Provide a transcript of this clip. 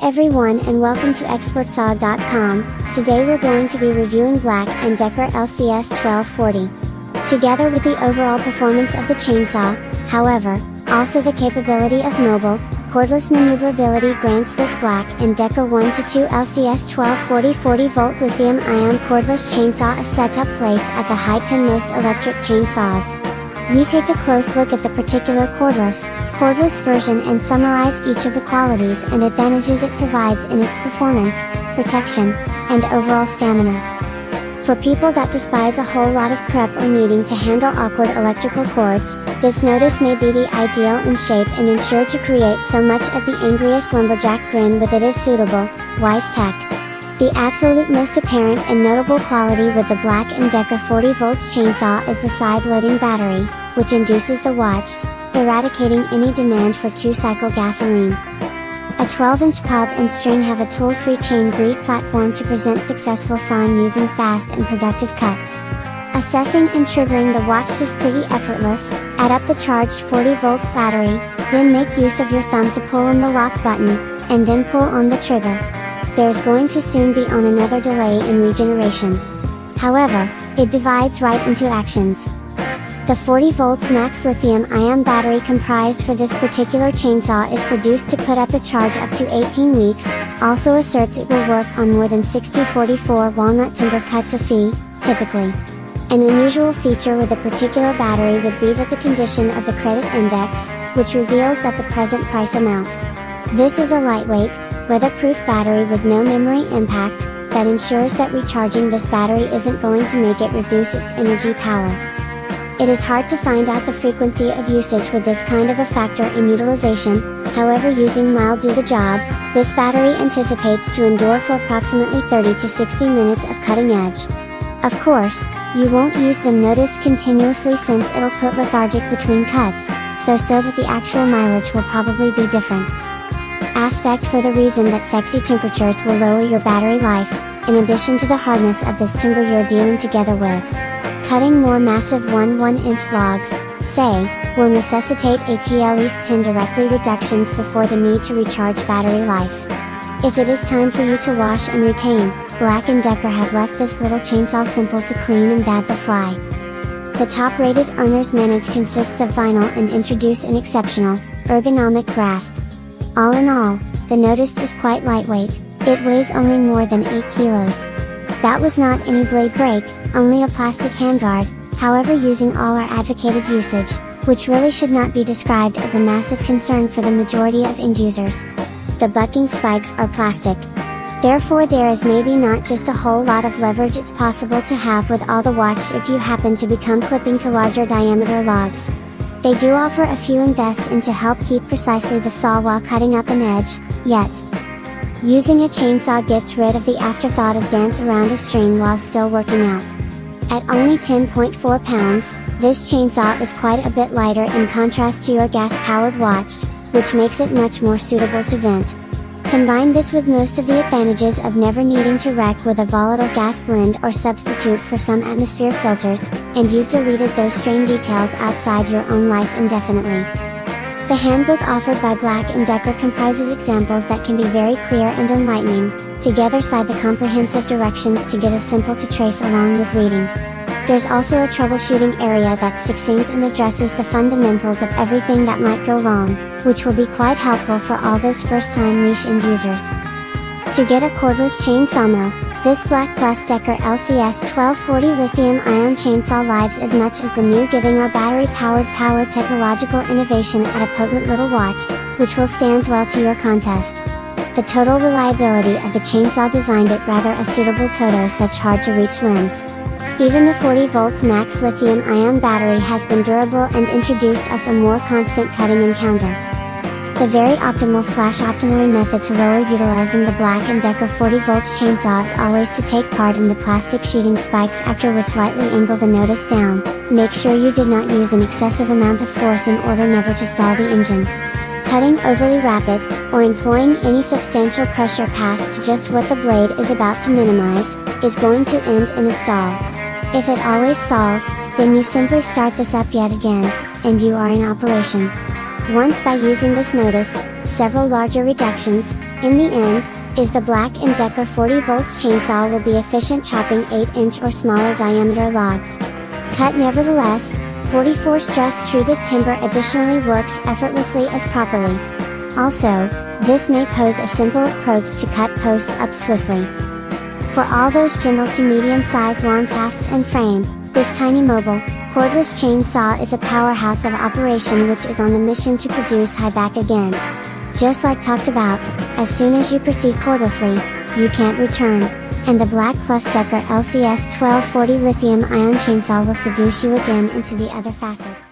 everyone and welcome to expertsaw.com. Today we're going to be reviewing BLACK+DECKER LCS1240. Together with the overall performance of the chainsaw, however, also the capability of mobile, cordless maneuverability grants this BLACK+DECKER 1-2 LCS1240 40-volt lithium-ion cordless chainsaw a set-up place at the height in most electric chainsaws. We take a close look at the particular cordless version and summarize each of the qualities and advantages it provides in its performance, protection, and overall stamina. For people that despise a whole lot of prep or needing to handle awkward electrical cords, this notice may be the ideal in shape and ensure to create so much as the angriest lumberjack grin with it is suitable, wise tech. The absolute most apparent and notable quality with the BLACK+DECKER 40 volts chainsaw is the side-loading battery, which induces the watched, eradicating any demand for 2-cycle gasoline. A 12-inch pub and string have a tool-free chain breed platform to present successful sawing using fast and productive cuts. Assessing and triggering the watched is pretty effortless. Add up the charged 40 volts battery, then make use of your thumb to pull on the lock button, and then pull on the trigger. There's going to soon be on another delay in regeneration. However, it divides right into actions. The 40 volts max lithium-ion battery comprised for this particular chainsaw is produced to put up a charge up to 18 weeks, also asserts it will work on more than 60-44 walnut timber cuts a fee, typically. An unusual feature with a particular battery would be that the condition of the credit index, which reveals that the present price amount. This is a lightweight, weatherproof battery with no memory impact, that ensures that recharging this battery isn't going to make it reduce its energy power. It is hard to find out the frequency of usage with this kind of a factor in utilization, however using mild do the job, this battery anticipates to endure for approximately 30 to 60 minutes of cutting edge. Of course, you won't use them noticed continuously since it'll put lethargic between cuts, so that the actual mileage will probably be different. Aspect for the reason that sexy temperatures will lower your battery life, in addition to the hardness of this timber you're dealing together with. Cutting more massive 1-inch logs, say, will necessitate at least 10 directly reductions before the need to recharge battery life. If it is time for you to wash and retain, BLACK+DECKER have left this little chainsaw simple to clean and bad the fly. The top-rated earner's manage consists of vinyl and introduce an exceptional, ergonomic grasp. All in all, the notice is quite lightweight, it weighs only more than 8 kilos. That was not any blade break, only a plastic handguard, however using all our advocated usage, which really should not be described as a massive concern for the majority of end users. The bucking spikes are plastic. Therefore there is maybe not just a whole lot of leverage it's possible to have with all the watched if you happen to become clipping to larger diameter logs. They do offer a few invest in to help keep precisely the saw while cutting up an edge, yet using a chainsaw gets rid of the afterthought of dance around a string while still working out. At only 10.4 pounds, this chainsaw is quite a bit lighter in contrast to your gas-powered watched, which makes it much more suitable to vent. Combine this with most of the advantages of never needing to wreck with a volatile gas blend or substitute for some atmosphere filters, and you've deleted those strain details outside your own life indefinitely. The handbook offered by BLACK+DECKER comprises examples that can be very clear and enlightening, together side the comprehensive directions to get as simple to trace along with reading. There's also a troubleshooting area that's succinct and addresses the fundamentals of everything that might go wrong, which will be quite helpful for all those first-time niche end users. To get a cordless chainsaw mill, this BLACK+DECKER LCS1240 lithium-ion chainsaw lives as much as the new giving our battery-powered technological innovation at a potent little watched, which will stand well to your contest. The total reliability of the chainsaw designed it rather a suitable toto such hard-to-reach limbs. Even the 40 volts max lithium-ion battery has been durable and introduced us a more constant cutting encounter. The very optimally method to lower utilizing the BLACK+DECKER 40 volts chainsaw is always to take part in the plastic sheeting spikes, after which lightly angle the notice down. Make sure you did not use an excessive amount of force in order never to stall the engine. Cutting overly rapid, or employing any substantial pressure past just what the blade is about to minimize, is going to end in a stall. If it always stalls, then you simply start this up yet again, and you are in operation. Once by using this noticed, several larger reductions, In the end, is the BLACK+DECKER 40 volts chainsaw will be efficient chopping 8-inch or smaller diameter logs. Cut nevertheless, 44 stress treated timber additionally works effortlessly as properly. Also, this may pose a simple approach to cut posts up swiftly. For all those gentle to medium sized lawn tasks and frame, this tiny mobile, cordless chainsaw is a powerhouse of operation which is on the mission to produce high back again. Just like talked about, as soon as you proceed cordlessly, you can't return, and the BLACK+DECKER LCS1240 lithium-ion chainsaw will seduce you again into the other facet.